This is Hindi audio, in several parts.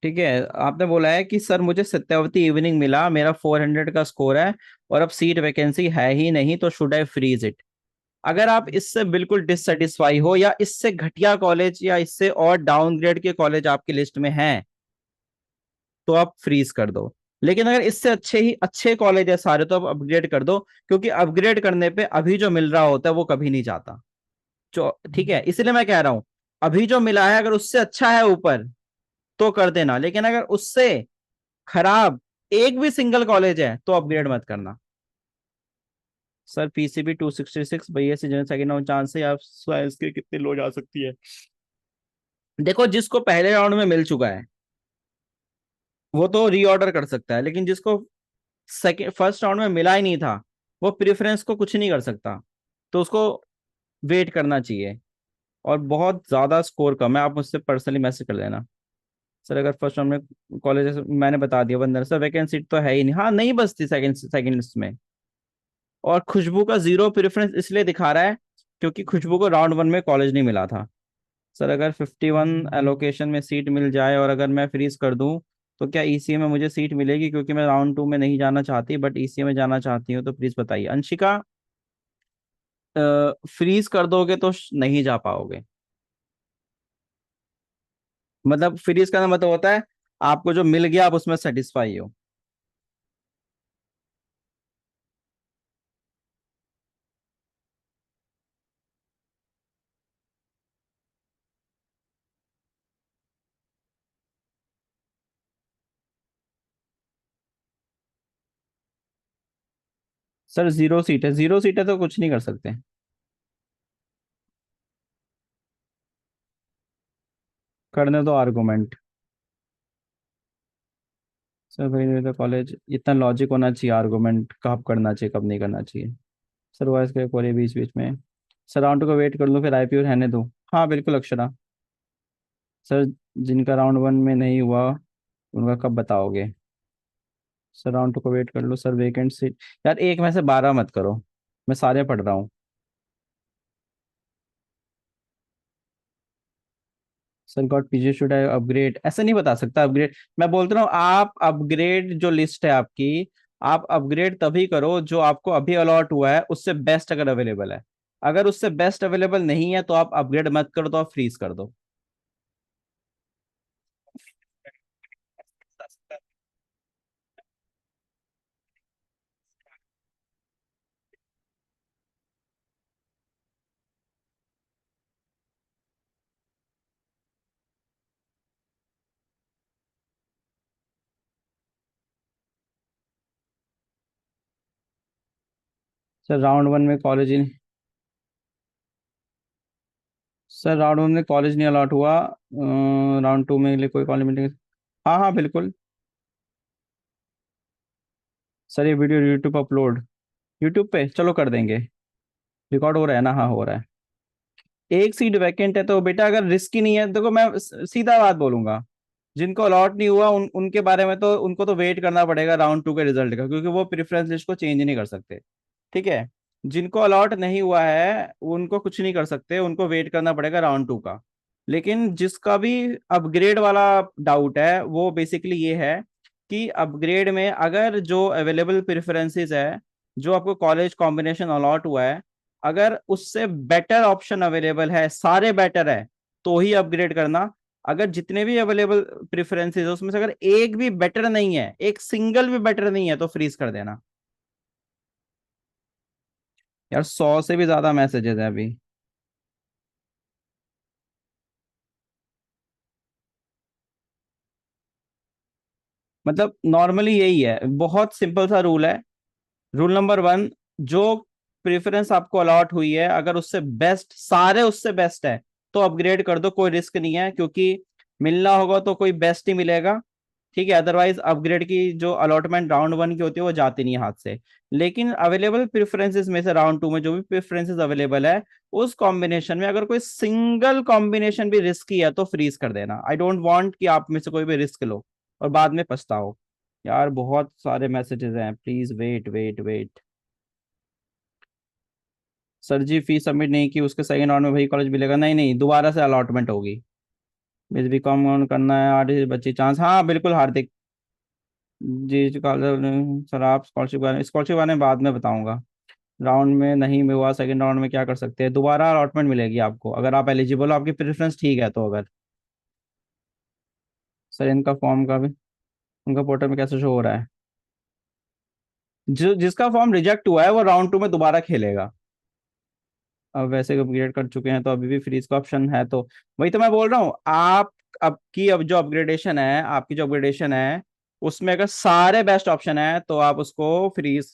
ठीक है, आपने बोला है कि सर मुझे सत्यावती इवनिंग मिला, मेरा 400 का स्कोर है और अब सीट वैकेंसी है ही नहीं, तो शुड आई फ्रीज इट। अगर आप इससे बिल्कुल डिससेटिस्फाई हो या इससे घटिया कॉलेज या इससे और डाउनग्रेड के कॉलेज आपकी लिस्ट में हैं, तो आप फ्रीज कर दो। लेकिन अगर इससे अच्छे ही अच्छे कॉलेज है सारे, तो आप अपग्रेड कर दो, क्योंकि अपग्रेड करने पे अभी जो मिल रहा होता है वो कभी नहीं जाता। जो ठीक है, इसलिए मैं कह रहा हूं, अभी जो मिला है अगर उससे अच्छा है ऊपर, तो कर देना, लेकिन अगर उससे खराब एक भी सिंगल कॉलेज है तो अपग्रेड मत करना। Sir PCB 266, BSc general second chance है, आप साइंस के कितने लो जा सकती है। देखो, जिसको पहले राउंड में मिल चुका है वो तो रीऑर्डर कर सकता है, लेकिन जिसको सेकंड फर्स्ट राउंड में मिला ही नहीं था, वो प्रेफरेंस को कुछ नहीं कर सकता, तो उसको वेट करना चाहिए। और बहुत ज्यादा स्कोर कम है, आप मुझसे पर्सनली मैसेज कर देना। सर अगर फर्स्ट राउंड में कॉलेज, मैंने बता दिया बंदर सर, वैकेंट सीट तो है ही नहीं, हाँ नहीं बचती सेकंड सेकंड लिस्ट में। और खुशबू का जीरो प्रेफरेंस इसलिए दिखा रहा है क्योंकि खुशबू को राउंड वन में कॉलेज नहीं मिला था। सर अगर 51 एलोकेशन में सीट मिल जाए और अगर मैं फ्रीज कर दूं, तो क्या ईसीए में मुझे सीट मिलेगी? क्योंकि मैं राउंड टू में नहीं जाना चाहती बट ईसीए में जाना चाहती हूँ, तो प्लीज बताइए। अंशिका, फ्रीज कर दोगे तो नहीं जा पाओगे। मतलब फ्रीज करना मतलब होता है आपको जो मिल गया आप उसमें सेटिस्फाई हो। सर जीरो सीट है, जीरो सीट है तो कुछ नहीं कर सकते। करने दो आर्गूमेंट। सर भाई मेरा कॉलेज, इतना लॉजिक होना चाहिए आर्गूमेंट कब करना चाहिए कब नहीं करना चाहिए। सर वॉइस के कोई बीच बीच में। सर राउंड को वेट कर लूँ फिर आईपीओ रहने दूँ? हाँ बिल्कुल अक्षरा। सर जिनका राउंड वन में नहीं हुआ उनका कब बताओगे? सर राउंड टू को वेट कर लो। सर वेकेंट सीट, यार एक में से 12 मत करो, मैं सारे पढ़ रहा हूँ। Sir got PG should I upgrade, ऐसे नहीं बता सकता अपग्रेड। मैं बोलता हूँ आप अपग्रेड जो लिस्ट है आपकी, आप अपग्रेड तभी करो जो आपको अभी अलॉट हुआ है उससे बेस्ट अगर अवेलेबल है। अगर उससे बेस्ट अवेलेबल नहीं है तो आप अपग्रेड मत करो, तो आप फ्रीज कर दो। सर राउंड वन में कॉलेज, सर राउंड वन में कॉलेज नहीं अलॉट हुआ, राउंड टू में लिए कोई कॉलेज मिलेंगे? हाँ हाँ बिल्कुल। सर ये वीडियो यूट्यूब अपलोड, यूट्यूब पे चलो कर देंगे। रिकॉर्ड हो रहा है ना? हाँ हो रहा है। एक सीट वैकेंट है तो बेटा अगर रिस्क ही नहीं है, देखो मैं सीधा बात बोलूंगा, जिनको अलॉट नहीं हुआ उनके बारे में तो उनको तो वेट करना पड़ेगा राउंड टू के रिजल्ट का, क्योंकि वो प्रेफरेंस लिस्ट को चेंज नहीं कर सकते। ठीक है, जिनको अलॉट नहीं हुआ है उनको कुछ नहीं कर सकते, उनको वेट करना पड़ेगा राउंड टू का। लेकिन जिसका भी अपग्रेड वाला डाउट है वो बेसिकली ये है कि अपग्रेड में अगर जो अवेलेबल प्रेफरेंसेस है, जो आपको कॉलेज कॉम्बिनेशन अलॉट हुआ है, अगर उससे बेटर ऑप्शन अवेलेबल है, सारे बेटर है, तो ही अपग्रेड करना। अगर जितने भी अवेलेबल प्रेफरेंसेस है उसमें से अगर एक भी बेटर नहीं है, एक सिंगल भी बेटर नहीं है, तो फ्रीज कर देना। यार 100 से भी ज्यादा मैसेजेस है अभी। मतलब नॉर्मली यही है, बहुत सिंपल सा रूल है। रूल नंबर वन, जो प्रेफरेंस आपको अलॉट हुई है अगर उससे बेस्ट, सारे उससे बेस्ट है, तो अपग्रेड कर दो, कोई रिस्क नहीं है, क्योंकि मिलना होगा तो कोई बेस्ट ही मिलेगा। ठीक है, अदरवाइज अपग्रेड की जो अलॉटमेंट राउंड वन की होती है वो जाती नहीं है हाथ से। लेकिन अवेलेबल प्रेफरेंसेस में से राउंड टू में जो भी प्रेफरेंसेस अवेलेबल है, उस कॉम्बिनेशन में अगर कोई सिंगल कॉम्बिनेशन भी रिस्की है तो फ्रीज कर देना। आई डोंट वांट कि आप में से कोई भी रिस्क लो और बाद में पछताओ। यार बहुत सारे मैसेजेस हैं, please wait wait wait. Sir ji fees submit नहीं की, उसके सेकंड राउंड में वही कॉलेज मिलेगा? नहीं नहीं, दोबारा से अलॉटमेंट होगी। इस बी कॉम ऑन करना है, आर्टिस्ट बच्ची चांस, हाँ बिल्कुल हार्दिक जी सर। आप स्कॉलरशिप बारे में बाद में बताऊंगा। राउंड में नहीं में हुआ, सेकंड राउंड में क्या कर सकते हैं, दोबारा अलॉटमेंट मिलेगी आपको अगर आप एलिजिबल हो, आपकी प्रेफरेंस ठीक है तो। अगर सर इनका फॉर्म का भी उनका पोर्टल में कैसे शो हो रहा है, जो जिसका फॉर्म रिजेक्ट हुआ है वो राउंड 2 में दोबारा खेलेगा। अब वैसे अपग्रेड कर चुके हैं तो अभी भी फ्रीज का ऑप्शन है, तो वही तो मैं बोल रहा हूँ आप। आपकी अब जो अपग्रेडेशन है, आपकी जो अपग्रेडेशन है, उसमें अगर सारे बेस्ट ऑप्शन है तो आप उसको फ्रीज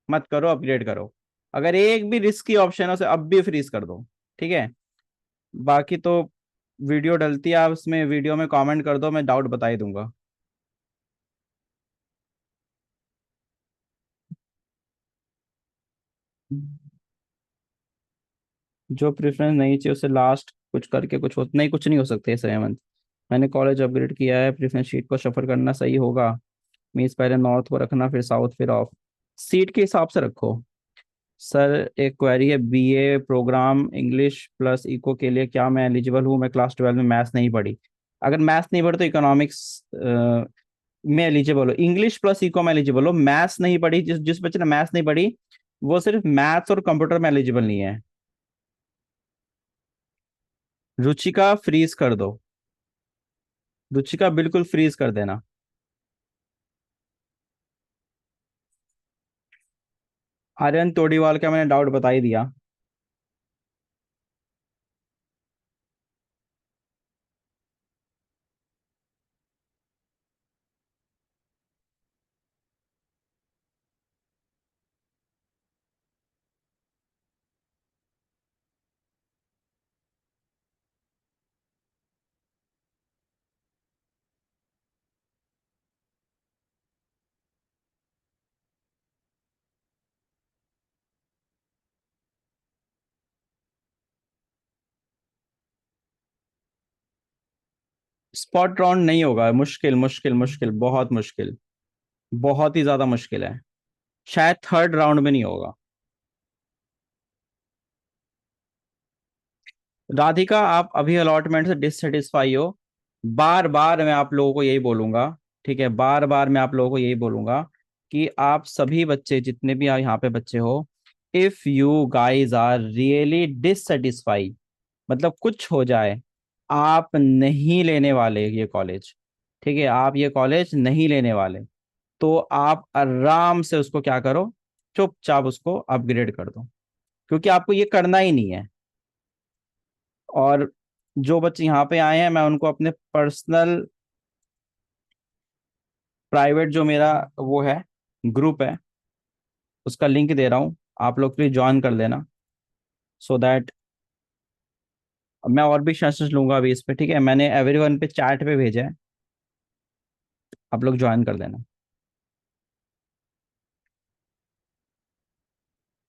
मत करो, अपग्रेड करो। अगर एक भी रिस्की ऑप्शन है उसे अब भी फ्रीज कर दो, ठीक है। बाकी तो वीडियो डलती है, आप उसमें वीडियो में कमेंट कर दो, मैं डाउट बता ही दूंगा। जो प्रेफरेंस नहीं चाहिए उसे लास्ट कुछ करके कुछ हो नहीं, कुछ नहीं हो सकते इस हेमंत। मैंने कॉलेज अपग्रेड किया है, प्रेफरेंस शीट को शफल करना सही होगा। मीन्स पहले नॉर्थ को रखना, फिर साउथ, फिर ऑफ। सीट के हिसाब से रखो। सर एक क्वेरी है, BA program English plus eco के लिए क्या मैं एलिजिबल हूँ? मैं क्लास 12 में मैथ्स नहीं पढ़ी। अगर मैथ्स नहीं पढ़ी तो इकोनॉमिक्स में एलिजिबल हो, इंग्लिश प्लस इको में एलिजिबल हो। मैथ्स नहीं पढ़ी, जिस जिस बच्चे ने मैथ्स नहीं पढ़ी वो सिर्फ मैथ्स और कंप्यूटर में एलिजिबल नहीं है। रुचिका फ्रीज कर दो, रुचिका बिल्कुल फ्रीज कर देना। आर्यन तोड़ीवाल का मैंने डाउट बता ही दिया। स्पॉट राउंड नहीं होगा, मुश्किल मुश्किल मुश्किल, बहुत मुश्किल, बहुत ही ज्यादा मुश्किल है। शायद थर्ड राउंड में नहीं होगा। राधिका आप अभी अलॉटमेंट से डिससेटिस्फाई हो। बार बार मैं आप लोगों को यही बोलूंगा, ठीक है, बार बार मैं आप लोगों को यही बोलूंगा कि आप सभी बच्चे जितने भी यहाँ पे बच्चे हो, if you guys are really dissatisfy, मतलब कुछ हो जाए, आप नहीं लेने वाले ये कॉलेज, ठीक है, आप ये कॉलेज नहीं लेने वाले, तो आप आराम से उसको क्या करो, चुपचाप उसको अपग्रेड कर दो, क्योंकि आपको ये करना ही नहीं है। और जो बच्चे यहाँ पे आए हैं मैं उनको अपने पर्सनल प्राइवेट जो मेरा वो है ग्रुप है उसका लिंक दे रहा हूँ, आप लोग प्लीज ज्वाइन कर लेना, सो दैट मैं और भी सेशंस लूंगा अभी इस पे, ठीक है, मैंने एवरीवन पे चैट पे भेजा है, आप लोग ज्वाइन कर लेना।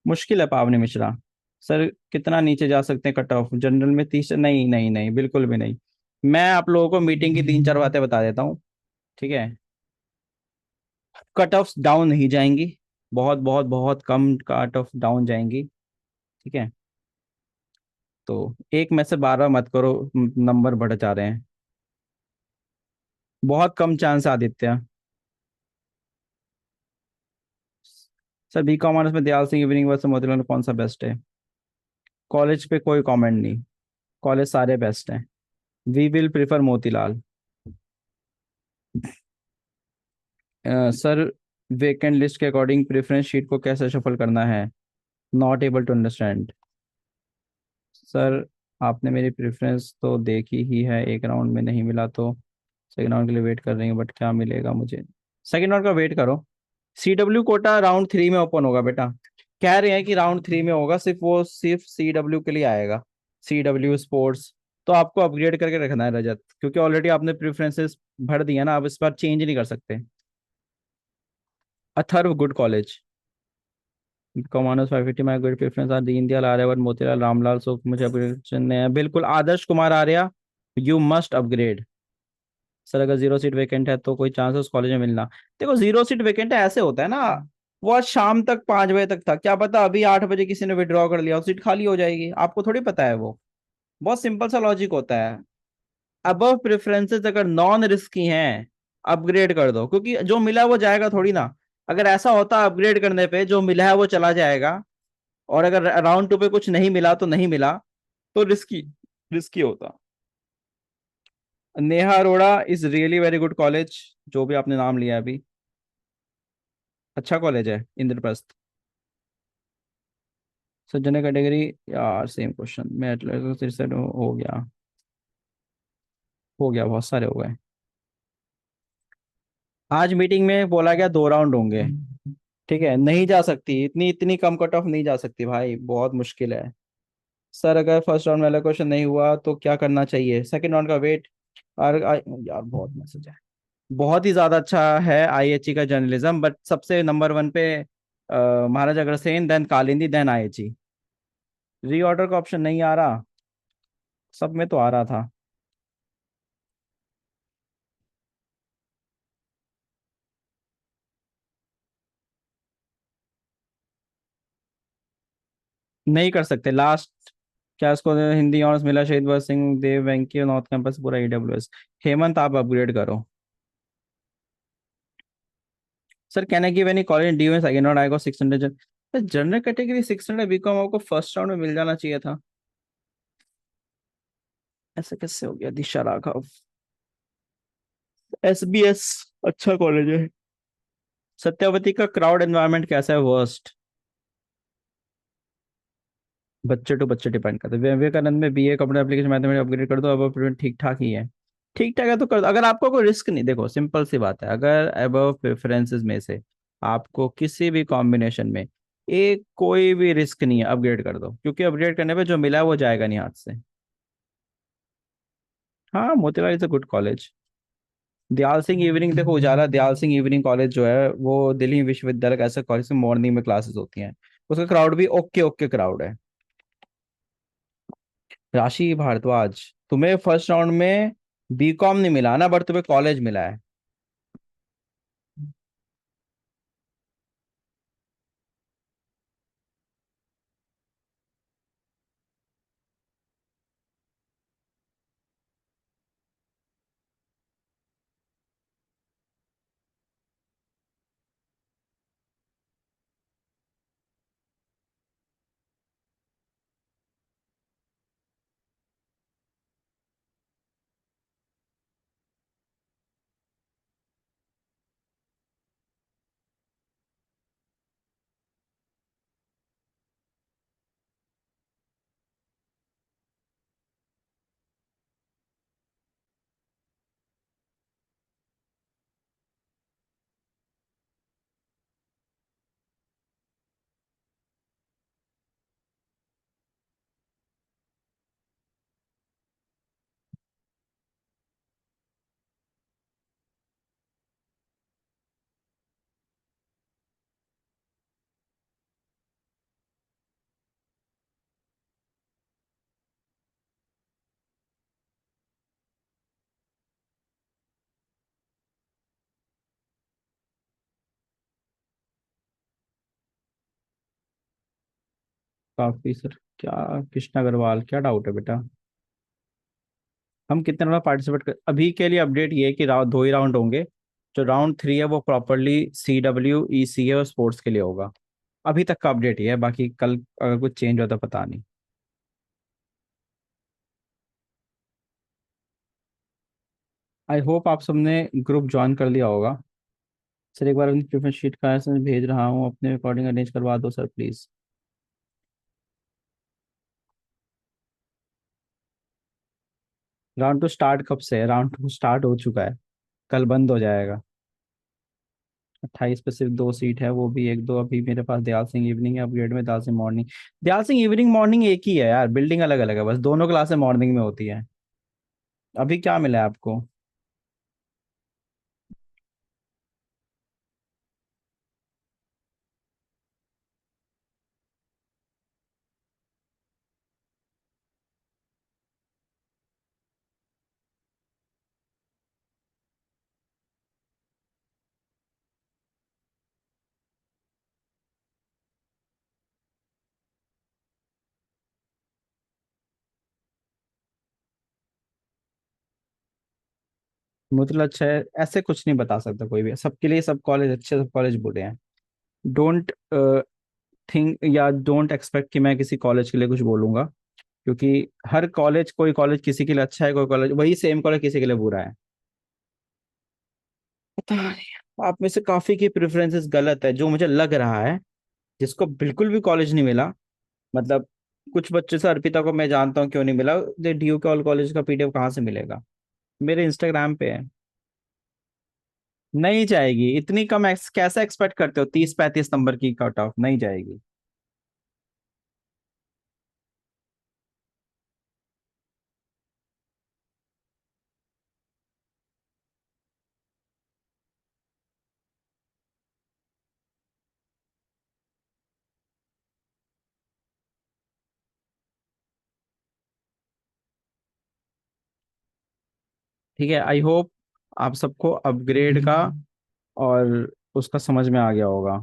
मुश्किल है पावनी मिश्रा। सर कितना नीचे जा सकते हैं कट ऑफ जनरल में? 30? नहीं नहीं नहीं, बिल्कुल भी नहीं। मैं आप लोगों को मीटिंग की 3 4 बातें बता देता हूँ, ठीक है। कट ऑफ डाउन नहीं जाएंगी, बहुत बहुत बहुत कम कट ऑफ डाउन जाएंगी, ठीक है। तो एक में से 12 मत करो, नंबर बढ़ जा रहे हैं। बहुत कम चांस है आदित्य। सर बी कॉमर्स में दयाल सिंह इवनिंग वर्स मोतीलाल में कौन सा बेस्ट है? कॉलेज पे कोई कमेंट नहीं, कॉलेज सारे बेस्ट हैं। We will prefer Motilal. Sir vacant list के अकॉर्डिंग प्रेफरेंस शीट को कैसे शफल करना है? Not able to understand. Sir आपने मेरी प्रेफरेंस तो देखी ही है, एक राउंड में नहीं मिला तो सेकेंड राउंड के लिए वेट कर रही हूँ, बट क्या मिलेगा मुझे? सेकेंड राउंड का वेट करो। सीडब्ल्यू कोटा राउंड 3 में ओपन होगा बेटा। कह रहे हैं कि राउंड 3 में होगा, सिर्फ वो सिर्फ सीडब्ल्यू के लिए आएगा, सीडब्ल्यू स्पोर्ट्स। तो आपको अपग्रेड करके रखना है रजत, क्योंकि ऑलरेडी आपने प्रेफरेंसेस भर दिया ना, अब इस बार चेंज नहीं कर सकते। Atharva good college. Commanders 550 my good preference are Deen Dayal Aryabhata Motilal Ramlal, सो मुझे अपग्रेड करने हैं बिल्कुल। Adarsh Kumar Arya, you must upgrade. Sir अगर 0 सीट वैकेंट है तो कोई चांस है उस कॉलेज में मिलना? देखो 0 सीट वैकेंट है ऐसे होता है ना, वो आज शाम तक 5 बजे तक था, क्या पता अभी 8 बजे किसी ने विड्रॉ कर लिया और सीट खाली हो जाएगी, आपको थोड़ी पता है वो। बहुत सिंपल सा लॉजिक होता है। अबव प्रेफरेंसेस अगर नॉन रिस्की हैं, अपग्रेड कर दो, क्योंकि जो मिला वो जाएगा थोड़ी ना। अगर ऐसा होता अपग्रेड करने पे जो मिला है वो चला जाएगा, और अगर राउंड टू पे कुछ नहीं मिला तो नहीं मिला, तो रिस्की रिस्की होता। Neha Arora is really very good college, जो भी आपने नाम लिया अभी, अच्छा कॉलेज है इंद्रप्रस्थ। सज्जन कैटेगरी, यार सेम क्वेश्चन, मैं हो गया, हो गया, बहुत सारे हो गए। आज मीटिंग में बोला गया 2 राउंड होंगे। ठीक है, नहीं जा सकती, इतनी इतनी कम कट ऑफ नहीं जा सकती भाई, बहुत मुश्किल है। सर अगर फर्स्ट राउंड वाला क्वेश्चन नहीं हुआ तो क्या करना चाहिए, सेकंड राउंड का वेट। और यार बहुत मैसेज है। बहुत ही ज्यादा अच्छा है आईएचई का जर्नलिज्म, बट सबसे नंबर 1 पे Maharaja Agrasen, then Kalindi, then IHE. Reorder का ऑप्शन नहीं आ रहा, सब में तो आ रहा था। नहीं कर सकते लास्ट। क्या इसको हिंदी ऑनर्स मिला, शहीद भगत सिंह, देव वेंकी, नॉर्थ कैंपस पूरा ईडब्ल्यूएस। हेमंत आप अपग्रेड करो। Sir can I give any college in the second round, I go 600। General category 600 BCom आपको फर्स्ट राउंड में मिल जाना चाहिए था। ऐसा कैसे हो गया, दिशा राघव। एसबीएस अच्छा कॉलेज है। सत्यावती का क्राउड एनवायरनमेंट कैसा है, वर्स्ट। बच्चे टू बच्चे डिपेंड करते हैं। विवेकानंद में BA computer application mathematics upgrade कर दो, अब ठीक ठाक ही है। ठीक ठाक है तो कर दो, अगर आपको कोई रिस्क नहीं, देखो सिंपल सी बात है, अगर अबव प्रेफरेंसेस में से आपको किसी भी कॉम्बिनेशन में एक कोई भी रिस्क नहीं है, अपग्रेड कर दो, क्योंकि अपग्रेड करने पे जो मिला है वो जाएगा नहीं हाथ से। हाँ, Motilal is a good college. Dayal Singh evening, देखो उजाला दयाल सिंह इवनिंग कॉलेज जो है वो दिल्ली विश्वविद्यालय का ऐसा कॉलेज में मॉर्निंग में क्लासेस होती हैं। उसका क्राउड भी ओके ओके क्राउड है। राशि भारद्वाज, तुम्हें फर्स्ट राउंड में बीकॉम नहीं मिला ना, बट तुम्हें कॉलेज मिला है। काफी सर, क्या कृष्ण अग्रवाल, क्या डाउट है बेटा। हम कितने राउंड पार्टिसिपेट कर, अभी के लिए अपडेट ये है कि 2 ही राउंड होंगे। जो राउंड 3 है वो प्रॉपरली CW ECA और स्पोर्ट्स के लिए होगा। अभी तक का अपडेट ये है, बाकी कल अगर कुछ चेंज होता पता नहीं। आई होप आप सबने ग्रुप ज्वाइन कर लिया होगा। सर एक बार अपनी प्रेफरेंस शीट का ऐसे भेज रहा हूँ, अपने अकॉर्डिंग अरेंज करवा दो सर प्लीज। राउंड 2 स्टार्ट कब से है, राउंड 2 स्टार्ट हो चुका है, कल बंद हो जाएगा। 28 पे सिर्फ 2 सीट है, वो भी एक दो अभी मेरे पास। दयाल सिंह इवनिंग है, अपग्रेड में Dayal Singh morning. Dayal Singh evening morning एक ही है यार, बिल्डिंग अलग अलग है, बस दोनों क्लासें मॉर्निंग में होती है। अभी क्या मिला है आपको। मतलब अच्छा है, ऐसे कुछ नहीं बता सकता कोई भी, सबके लिए सब कॉलेज अच्छे, सब कॉलेज बुरे हैं। डोंट थिंक या डोंट एक्सपेक्ट कि मैं किसी कॉलेज के लिए कुछ बोलूंगा, क्योंकि हर कॉलेज, कोई कॉलेज किसी के लिए अच्छा है, कोई कॉलेज वही सेम कॉलेज किसी के लिए बुरा है। पता नहीं, आप में से काफी की प्रेफरेंसेस गलत है जो मुझे लग रहा है। जिसको बिल्कुल भी कॉलेज नहीं मिला, मतलब कुछ बच्चे से, अर्पिता को मैं जानता हूँ क्यों नहीं मिला, दे डी यू कॉलेज का पीडीएफ कहाँ से मिलेगा, मेरे इंस्टाग्राम पे है। नहीं जाएगी इतनी कम, कैसे एक्सपेक्ट करते हो 30-35 नंबर की कट ऑफ, नहीं जाएगी। ठीक है, आई होप आप सबको अपग्रेड का और उसका समझ में आ गया होगा।